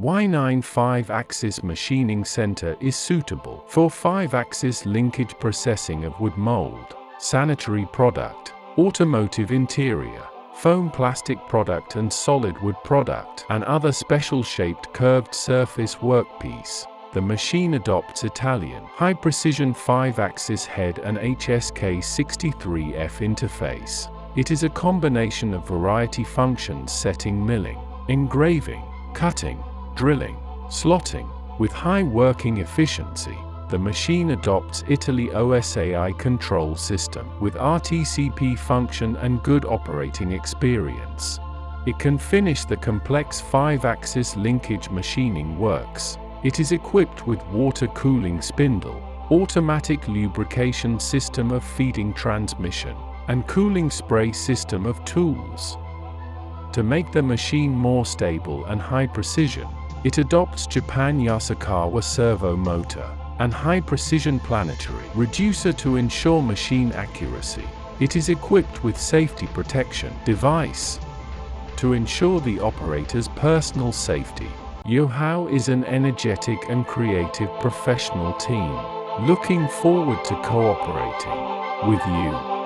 Y9-5-axis machining center is suitable for 5-axis linkage processing of wood mold, sanitary product, automotive interior, foam plastic product and solid wood product, and other special-shaped curved surface workpiece. The machine adopts Italian high-precision 5-axis head and HSK63F interface. It is a combination of variety functions setting milling, engraving, cutting, drilling, slotting, with high working efficiency. The machine adopts Italy OSAI control system with RTCP function and good operating experience. It can finish the complex 5-axis linkage machining works. It is equipped with water cooling spindle, automatic lubrication system of feeding transmission, and cooling spray system of tools. To make the machine more stable and high precision, it adopts Japan Yaskawa servo motor and high-precision planetary reducer to ensure machine accuracy. It is equipped with safety protection device to ensure the operator's personal safety. YOUHAO is an energetic and creative professional team, looking forward to cooperating with you.